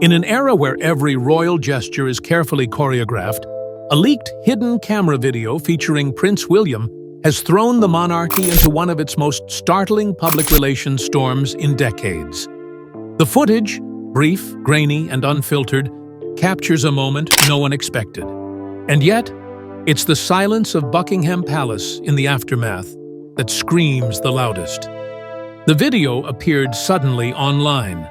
In an era where every royal gesture is carefully choreographed, a leaked hidden camera video featuring Prince William has thrown the monarchy into one of its most startling public relations storms in decades. The footage, brief, grainy, and unfiltered, captures a moment no one expected. And yet, it's the silence of Buckingham Palace in the aftermath that screams the loudest. The video appeared suddenly online,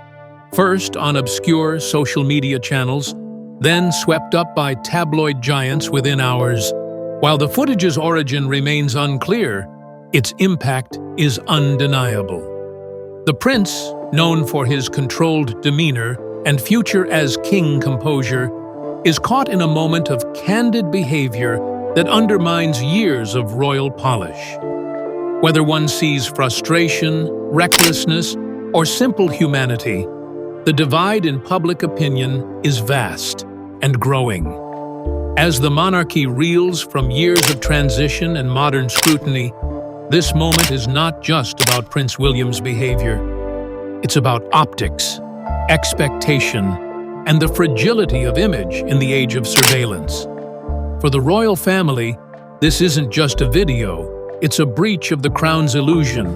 first on obscure social media channels, then swept up by tabloid giants within hours. While the footage's origin remains unclear, its impact is undeniable. The prince, known for his controlled demeanor and future as king composure, is caught in a moment of candid behavior that undermines years of royal polish. Whether one sees frustration, recklessness, or simple humanity, the divide in public opinion is vast and growing. As the monarchy reels from years of transition and modern scrutiny, this moment is not just about Prince William's behavior. It's about optics, expectation, and the fragility of image in the age of surveillance. For the royal family, this isn't just a video, it's a breach of the crown's illusion,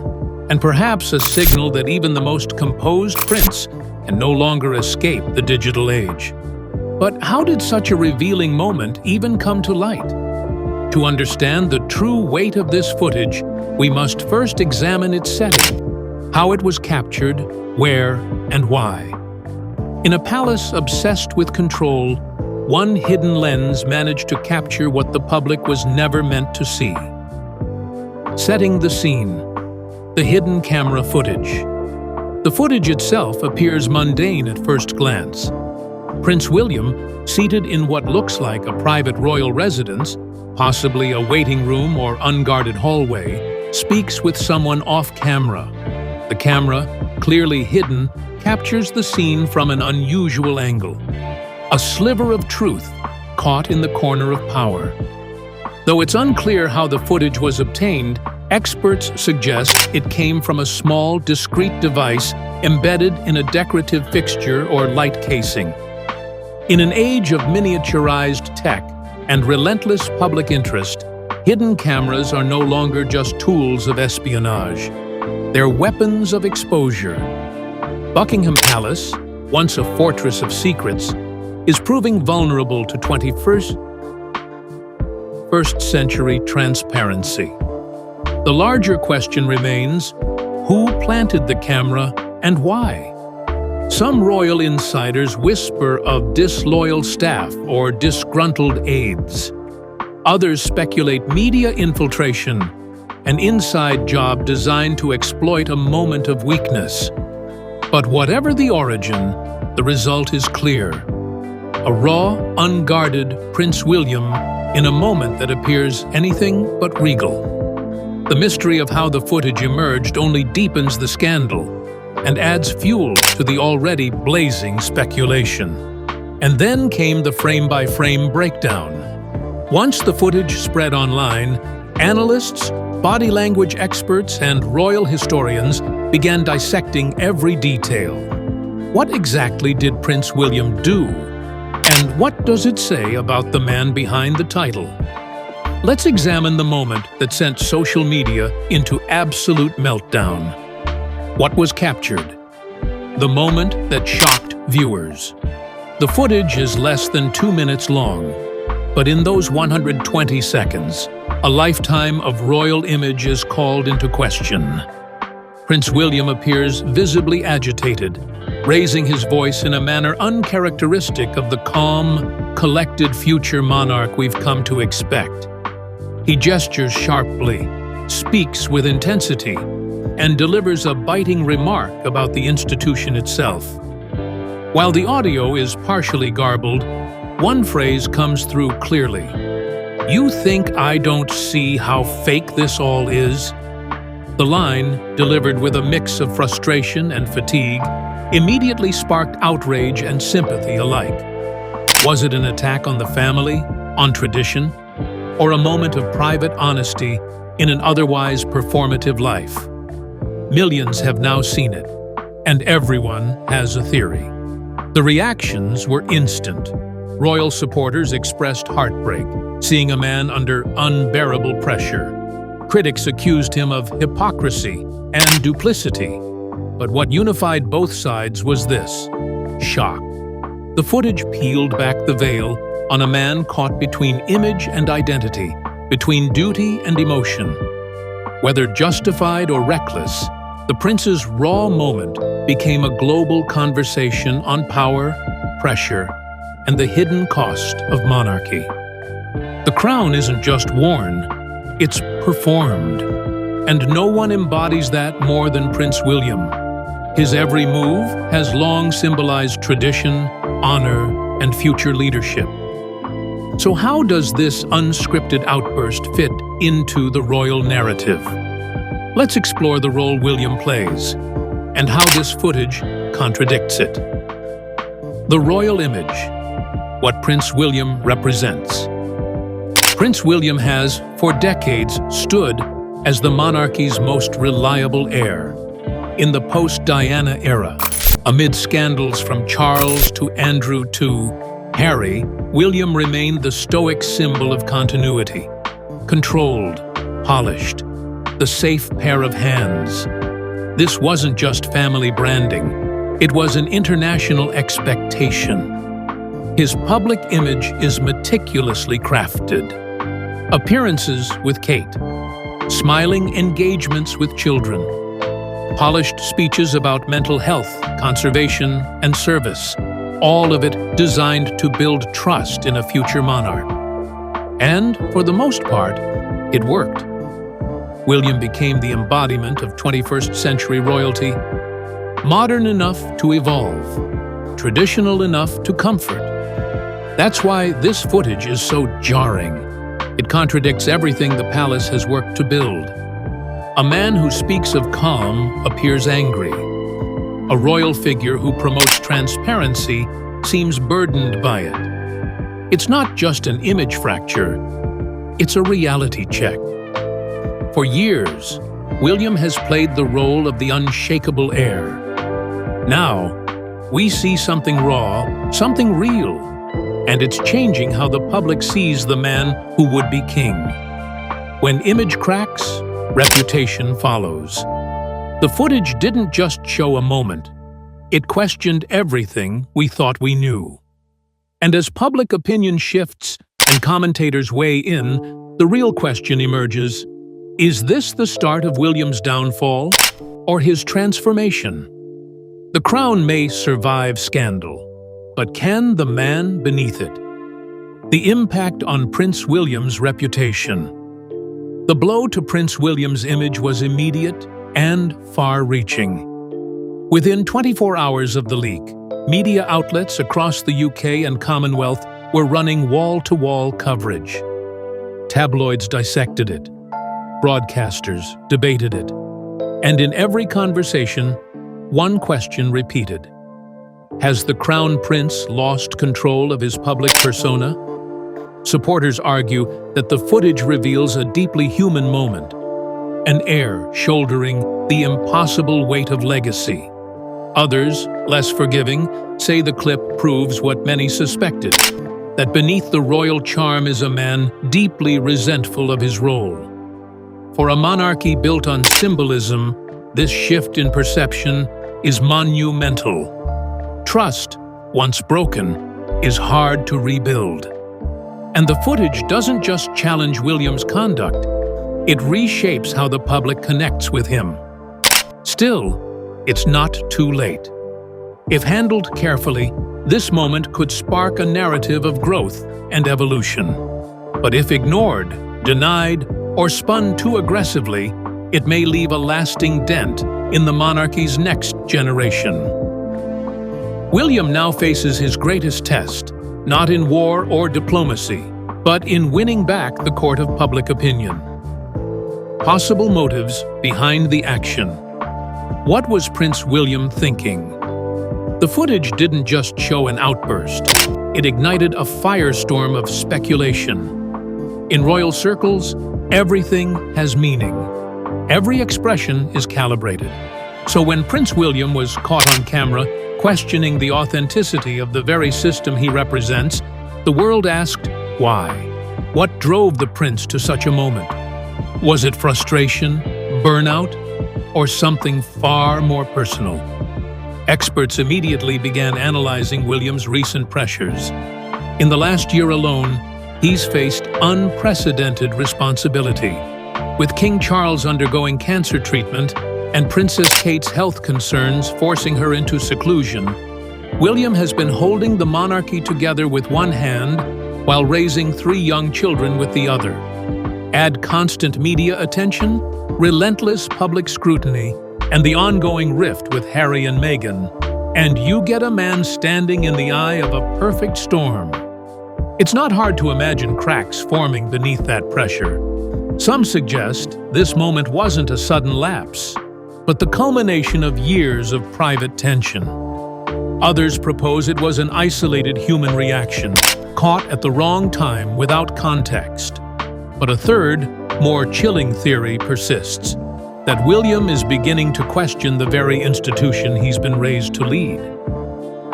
and perhaps a signal that even the most composed prince can no longer escape the digital age. But how did such a revealing moment even come to light? To understand the true weight of this footage, we must first examine its setting, how it was captured, where, and why. In a palace obsessed with control, one hidden lens managed to capture what the public was never meant to see. Setting the scene, the hidden camera footage. The footage itself appears mundane at first glance. Prince William, seated in what looks like a private royal residence, possibly a waiting room or unguarded hallway, speaks with someone off-camera. The camera, clearly hidden, captures the scene from an unusual angle. A sliver of truth caught in the corner of power. Though it's unclear how the footage was obtained, experts suggest it came from a small, discreet device embedded in a decorative fixture or light casing. In an age of miniaturized tech and relentless public interest, hidden cameras are no longer just tools of espionage. They're weapons of exposure. Buckingham Palace, once a fortress of secrets, is proving vulnerable to 21st century transparency. The larger question remains, who planted the camera and why? Some royal insiders whisper of disloyal staff or disgruntled aides. Others speculate media infiltration, an inside job designed to exploit a moment of weakness. But whatever the origin, the result is clear. A raw, unguarded Prince William in a moment that appears anything but regal. The mystery of how the footage emerged only deepens the scandal and adds fuel to the already blazing speculation. And then came the frame-by-frame breakdown. Once the footage spread online, analysts, body language experts, and royal historians began dissecting every detail. What exactly did Prince William do? And what does it say about the man behind the title? Let's examine the moment that sent social media into absolute meltdown. What was captured? The moment that shocked viewers. The footage is less than 2 minutes long, but in those 120 seconds, a lifetime of royal image is called into question. Prince William appears visibly agitated, raising his voice in a manner uncharacteristic of the calm, collected future monarch we've come to expect. He gestures sharply, speaks with intensity, and delivers a biting remark about the institution itself. While the audio is partially garbled, one phrase comes through clearly. "You think I don't see how fake this all is?" The line, delivered with a mix of frustration and fatigue, immediately sparked outrage and sympathy alike. Was it an attack on the family, on tradition, or a moment of private honesty in an otherwise performative life? Millions have now seen it, and everyone has a theory. The reactions were instant. Royal supporters expressed heartbreak, seeing a man under unbearable pressure. Critics accused him of hypocrisy and duplicity. But what unified both sides was this: shock. The footage peeled back the veil on a man caught between image and identity, between duty and emotion. Whether justified or reckless, the prince's raw moment became a global conversation on power, pressure, and the hidden cost of monarchy. The crown isn't just worn, it's performed. And no one embodies that more than Prince William. His every move has long symbolized tradition, honor, and future leadership. So how does this unscripted outburst fit into the royal narrative? Let's explore the role William plays and how this footage contradicts it. The royal image, what Prince William represents. Prince William has, for decades, stood as the monarchy's most reliable heir. In the post-Diana era, amid scandals from Charles to Andrew to Harry, William remained the stoic symbol of continuity. Controlled, polished, the safe pair of hands. This wasn't just family branding, it was an international expectation. His public image is meticulously crafted. Appearances with Kate, smiling engagements with children, polished speeches about mental health, conservation, and service, all of it designed to build trust in a future monarch. And, for the most part, it worked. William became the embodiment of 21st century royalty, modern enough to evolve, traditional enough to comfort. That's why this footage is so jarring. It contradicts everything the palace has worked to build. A man who speaks of calm appears angry. A royal figure who promotes transparency seems burdened by it. It's not just an image fracture, it's a reality check. For years, William has played the role of the unshakable heir. Now, we see something raw, something real, and it's changing how the public sees the man who would be king. When image cracks, reputation follows. The footage didn't just show a moment. It questioned everything we thought we knew. And as public opinion shifts and commentators weigh in, the real question emerges: is this the start of William's downfall or his transformation? The crown may survive scandal, but can the man beneath it? The impact on Prince William's reputation. The blow to Prince William's image was immediate and far-reaching. Within 24 hours of the leak, media outlets across the UK and Commonwealth were running wall-to-wall coverage. Tabloids dissected it. Broadcasters debated it. And in every conversation, one question repeated: has the Crown Prince lost control of his public persona? Supporters argue that the footage reveals a deeply human moment, an heir shouldering the impossible weight of legacy. Others, less forgiving, say the clip proves what many suspected, that beneath the royal charm is a man deeply resentful of his role. For a monarchy built on symbolism, this shift in perception is monumental. Trust, once broken, is hard to rebuild. And the footage doesn't just challenge William's conduct, it reshapes how the public connects with him. Still, it's not too late. If handled carefully, this moment could spark a narrative of growth and evolution. But if ignored, denied, or spun too aggressively, it may leave a lasting dent in the monarchy's next generation. William now faces his greatest test, not in war or diplomacy, but in winning back the court of public opinion. Possible motives behind the action. What was Prince William thinking? The footage didn't just show an outburst. It ignited a firestorm of speculation. In royal circles, everything has meaning. Every expression is calibrated. So when Prince William was caught on camera questioning the authenticity of the very system he represents, the world asked, why? What drove the prince to such a moment? Was it frustration, burnout, or something far more personal? Experts immediately began analyzing William's recent pressures. In the last year alone, he's faced unprecedented responsibility. With King Charles undergoing cancer treatment and Princess Kate's health concerns forcing her into seclusion, William has been holding the monarchy together with one hand while raising 3 young children with the other. Add constant media attention, relentless public scrutiny, and the ongoing rift with Harry and Meghan, and you get a man standing in the eye of a perfect storm. It's not hard to imagine cracks forming beneath that pressure. Some suggest this moment wasn't a sudden lapse, but the culmination of years of private tension. Others propose it was an isolated human reaction, caught at the wrong time without context. But a third, more chilling theory persists, that William is beginning to question the very institution he's been raised to lead.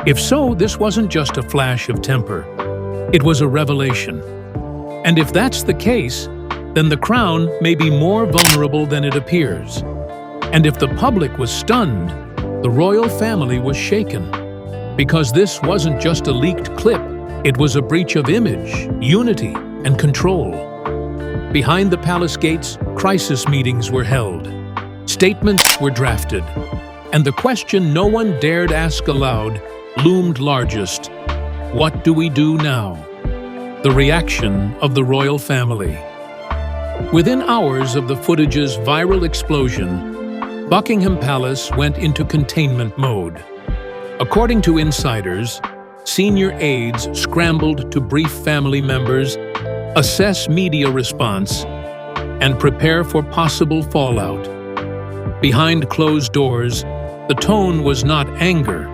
If so, this wasn't just a flash of temper. It was a revelation. And if that's the case, then the crown may be more vulnerable than it appears. And if the public was stunned, the royal family was shaken. Because this wasn't just a leaked clip, it was a breach of image, unity, and control. Behind the palace gates, crisis meetings were held. Statements were drafted. And the question no one dared ask aloud loomed largest. What do we do now? The reaction of the royal family. Within hours of the footage's viral explosion, Buckingham Palace went into containment mode. According to insiders, senior aides scrambled to brief family members, assess media response, and prepare for possible fallout. Behind closed doors, the tone was not anger,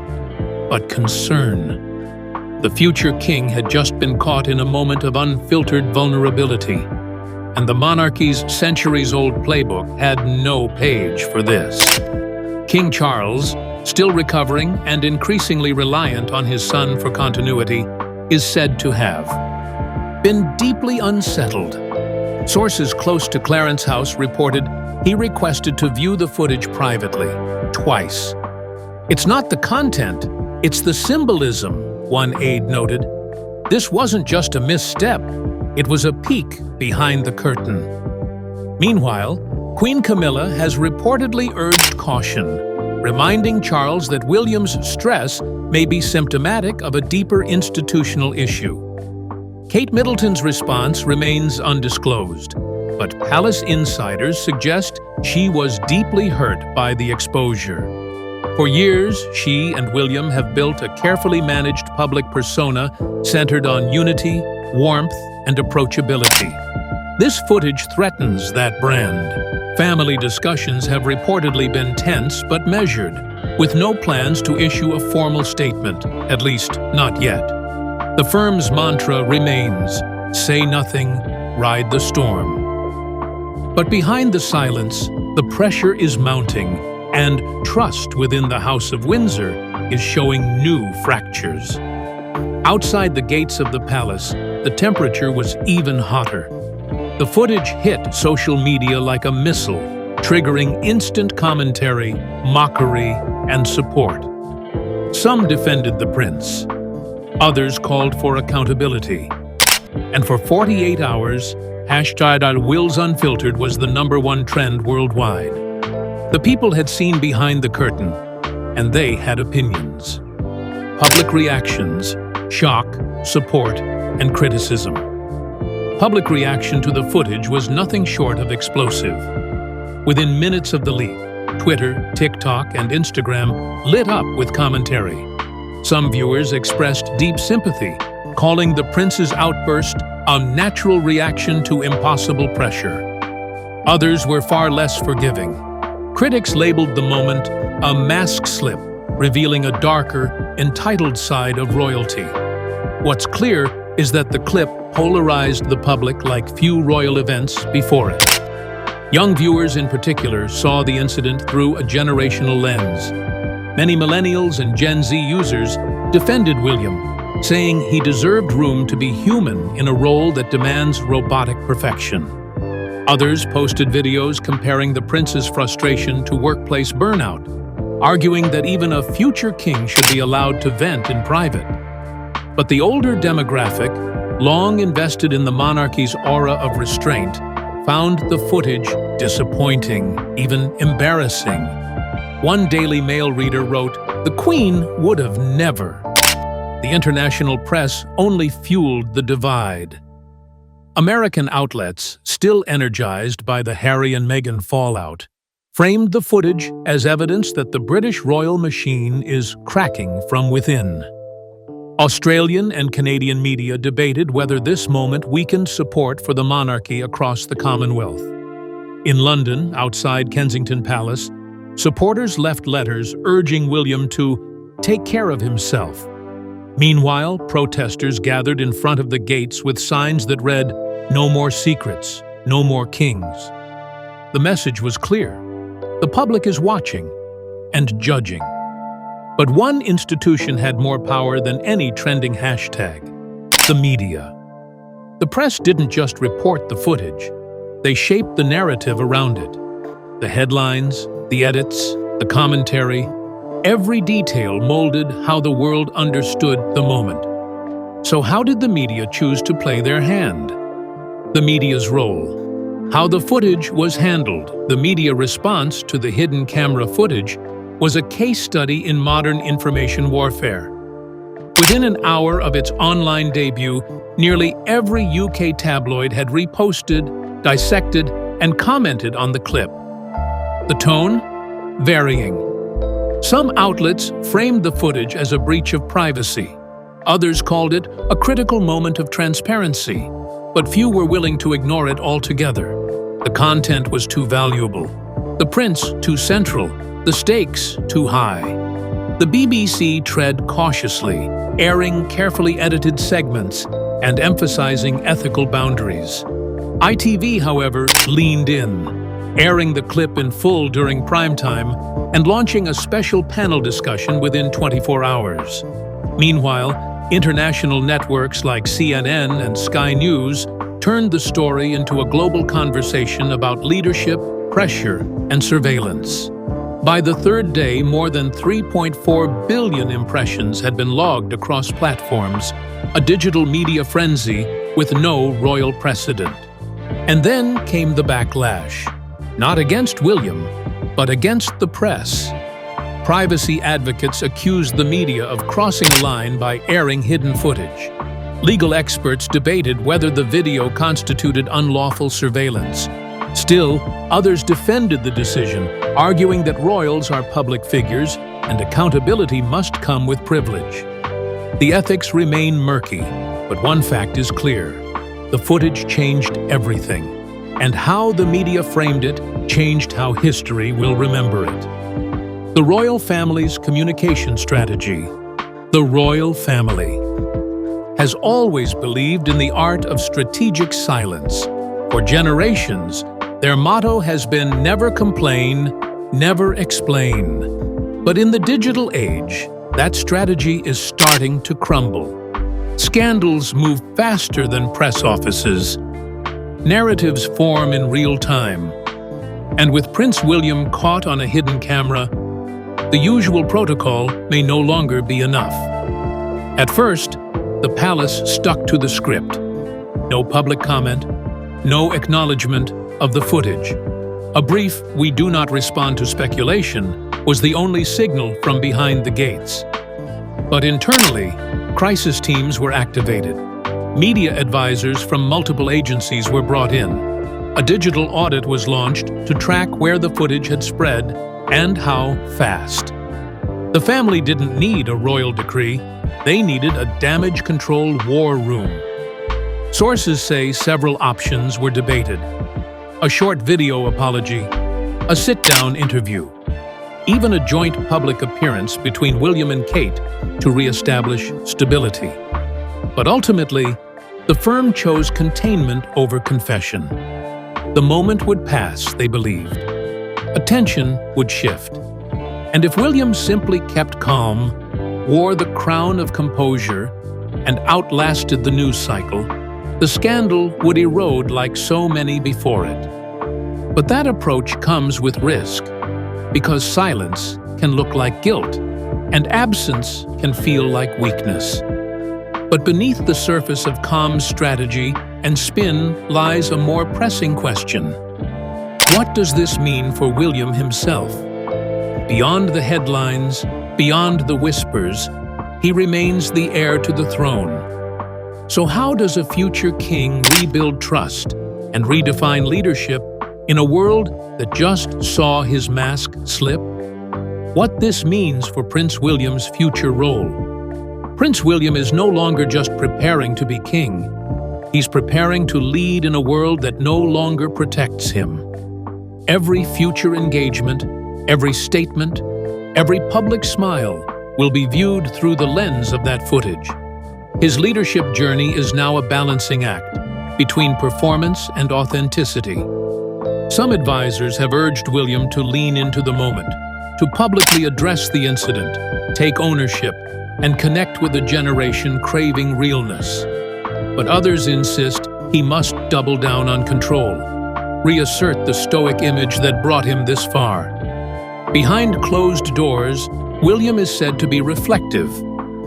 but concern. The future king had just been caught in a moment of unfiltered vulnerability, and the monarchy's centuries-old playbook had no page for this. King Charles, still recovering and increasingly reliant on his son for continuity, is said to have been deeply unsettled. Sources close to Clarence House reported he requested to view the footage privately, twice. It's not the content, it's the symbolism, one aide noted. This wasn't just a misstep, it was a peek behind the curtain. Meanwhile, Queen Camilla has reportedly urged caution, reminding Charles that William's stress may be symptomatic of a deeper institutional issue. Kate Middleton's response remains undisclosed, but palace insiders suggest she was deeply hurt by the exposure. For years, she and William have built a carefully managed public persona centered on unity, warmth, and approachability. This footage threatens that brand. Family discussions have reportedly been tense but measured, with no plans to issue a formal statement, at least not yet. The firm's mantra remains, say nothing, ride the storm. But behind the silence, the pressure is mounting, and trust within the House of Windsor is showing new fractures. Outside the gates of the palace, the temperature was even hotter. The footage hit social media like a missile, triggering instant commentary, mockery, and support. Some defended the prince. Others called for accountability. And for 48 hours, #WillsUnfiltered was the #1 trend worldwide. The people had seen behind the curtain, and they had opinions. Public reactions, shock, support, and criticism. Public reaction to the footage was nothing short of explosive. Within minutes of the leak, Twitter, TikTok, and Instagram lit up with commentary. Some viewers expressed deep sympathy, calling the prince's outburst a natural reaction to impossible pressure. Others were far less forgiving. Critics labeled the moment a mask slip, revealing a darker, entitled side of royalty. What's clear is that the clip polarized the public like few royal events before it. Young viewers in particular saw the incident through a generational lens. Many millennials and Gen Z users defended William, saying he deserved room to be human in a role that demands robotic perfection. Others posted videos comparing the prince's frustration to workplace burnout, arguing that even a future king should be allowed to vent in private. But the older demographic, long invested in the monarchy's aura of restraint, found the footage disappointing, even embarrassing. One Daily Mail reader wrote, "The Queen would have never." The international press only fueled the divide. American outlets, still energized by the Harry and Meghan fallout, framed the footage as evidence that the British royal machine is cracking from within. Australian and Canadian media debated whether this moment weakened support for the monarchy across the Commonwealth. In London, outside Kensington Palace, supporters left letters urging William to take care of himself. Meanwhile, protesters gathered in front of the gates with signs that read, "No more secrets, no more kings." The message was clear. The public is watching and judging. But one institution had more power than any trending hashtag: the media. The press didn't just report the footage. They shaped the narrative around it. The headlines, the edits, the commentary, every detail molded how the world understood the moment. So how did the media choose to play their hand? The media's role. How the footage was handled. The media response to the hidden camera footage was a case study in modern information warfare. Within an hour of its online debut, nearly every UK tabloid had reposted, dissected, and commented on the clip. The tone? Varying. Some outlets framed the footage as a breach of privacy. Others called it a critical moment of transparency, but few were willing to ignore it altogether. The content was too valuable, the prince too central, the stakes too high. The BBC tread cautiously, airing carefully edited segments and emphasizing ethical boundaries. ITV, however, leaned in, airing the clip in full during primetime and launching a special panel discussion within 24 hours. Meanwhile, international networks like CNN and Sky News turned the story into a global conversation about leadership, pressure, and surveillance. By the third day, more than 3.4 billion impressions had been logged across platforms, a digital media frenzy with no royal precedent. And then came the backlash. Not against William, but against the press. Privacy advocates accused the media of crossing a line by airing hidden footage. Legal experts debated whether the video constituted unlawful surveillance. Still, others defended the decision, arguing that royals are public figures and accountability must come with privilege. The ethics remain murky, but one fact is clear: the footage changed everything, and how the media framed it changed how history will remember it. The royal family's communication strategy. The royal family has always believed in the art of strategic silence. For generations, their motto has been never complain, never explain. But in the digital age, that strategy is starting to crumble. Scandals move faster than press offices. Narratives form in real time. And with Prince William caught on a hidden camera, the usual protocol may no longer be enough. At first, the palace stuck to the script. No public comment, no acknowledgement of the footage. A brief "we do not respond to speculation" was the only signal from behind the gates. But internally, crisis teams were activated. Media advisors from multiple agencies were brought in. A digital audit was launched to track where the footage had spread and how fast. The family didn't need a royal decree. They needed a damage control war room. Sources say several options were debated: a short video apology, a sit-down interview, even a joint public appearance between William and Kate to re-establish stability. But ultimately, the firm chose containment over confession. The moment would pass, they believed. Attention would shift. And if William simply kept calm, wore the crown of composure, and outlasted the news cycle, the scandal would erode like so many before it. But that approach comes with risk, because silence can look like guilt, and absence can feel like weakness. But beneath the surface of calm strategy and spin lies a more pressing question. What does this mean for William himself? Beyond the headlines, beyond the whispers, he remains the heir to the throne. So how does a future king rebuild trust and redefine leadership in a world that just saw his mask slip? What this means for Prince William's future role. Prince William is no longer just preparing to be king. He's preparing to lead in a world that no longer protects him. Every future engagement, every statement, every public smile will be viewed through the lens of that footage. His leadership journey is now a balancing act between performance and authenticity. Some advisors have urged William to lean into the moment, to publicly address the incident, take ownership, and connect with a generation craving realness. But others insist he must double down on control, reassert the stoic image that brought him this far. Behind closed doors, William is said to be reflective,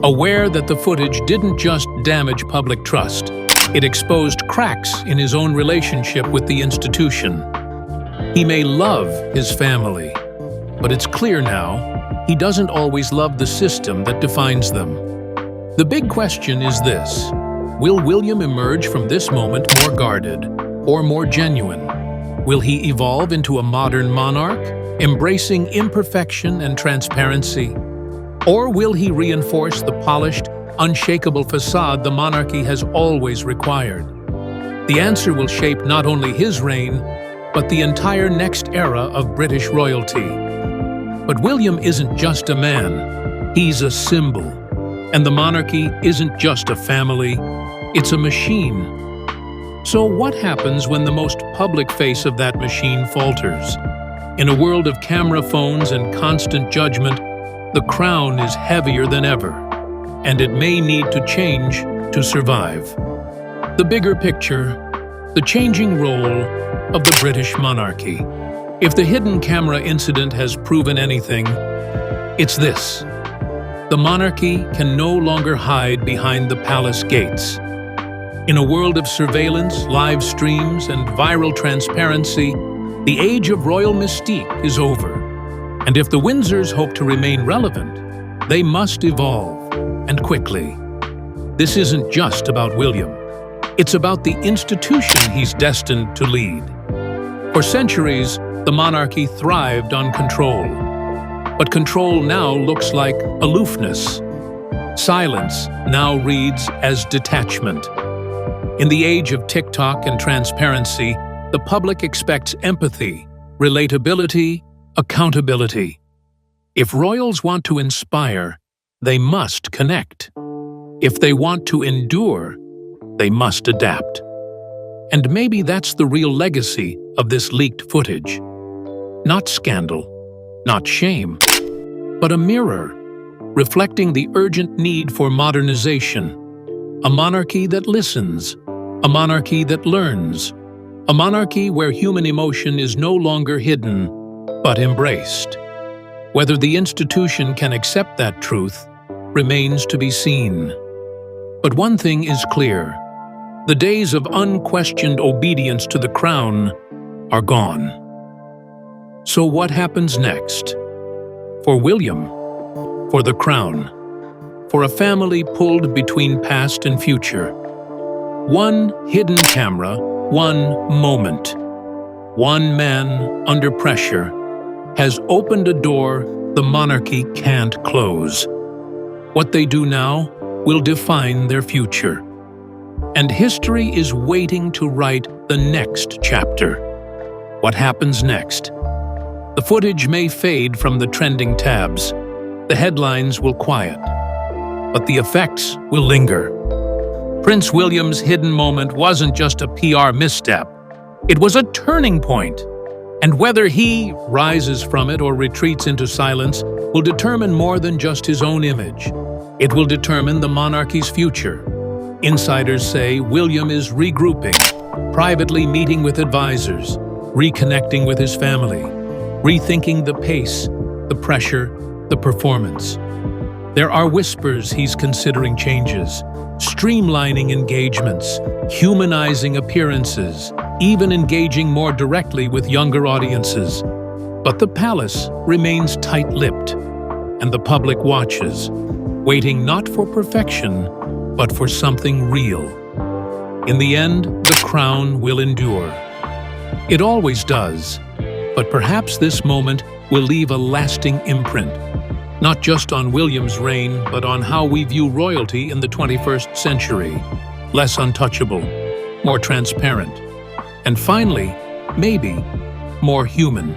aware that the footage didn't just damage public trust, it exposed cracks in his own relationship with the institution. He may love his family, but it's clear now he doesn't always love the system that defines them. The big question is this: will William emerge from this moment more guarded or more genuine? Will he evolve into a modern monarch, embracing imperfection and transparency? Or will he reinforce the polished, unshakable facade the monarchy has always required? The answer will shape not only his reign, but the entire next era of British royalty. But William isn't just a man, he's a symbol. And the monarchy isn't just a family, it's a machine. So what happens when the most public face of that machine falters? In a world of camera phones and constant judgment, the crown is heavier than ever, and it may need to change to survive. The bigger picture, the changing role of the British monarchy. If the hidden camera incident has proven anything, it's this: the monarchy can no longer hide behind the palace gates. In a world of surveillance, live streams, and viral transparency, the age of royal mystique is over. And if the Windsors hope to remain relevant, they must evolve, and quickly. This isn't just about William. It's about the institution he's destined to lead. For centuries, the monarchy thrived on control. But control now looks like aloofness. Silence now reads as detachment. In the age of TikTok and transparency, the public expects empathy, relatability, accountability. If royals want to inspire, they must connect. If they want to endure, they must adapt. And maybe that's the real legacy of this leaked footage. Not scandal, not shame, but a mirror, reflecting the urgent need for modernization. A monarchy that listens, a monarchy that learns, a monarchy where human emotion is no longer hidden, but embraced. Whether the institution can accept that truth remains to be seen. But one thing is clear: the days of unquestioned obedience to the crown are gone. So what happens next? For William, for the crown, for a family pulled between past and future. One hidden camera, one moment, one man under pressure has opened a door the monarchy can't close. What they do now will define their future. And history is waiting to write the next chapter. What happens next? The footage may fade from the trending tabs. The headlines will quiet. But the effects will linger. Prince William's hidden moment wasn't just a PR misstep. It was a turning point, and whether he rises from it or retreats into silence will determine more than just his own image. It will determine the monarchy's future. Insiders say William is regrouping, privately meeting with advisors, reconnecting with his family, rethinking the pace, the pressure, the performance. There are whispers he's considering changes, streamlining engagements, humanizing appearances, even engaging more directly with younger audiences. But the palace remains tight-lipped, and the public watches, waiting not for perfection, but for something real. In the end, the crown will endure. It always does, but perhaps this moment will leave a lasting imprint, not just on William's reign, but on how we view royalty in the 21st century. Less untouchable, more transparent, and finally, maybe, more human.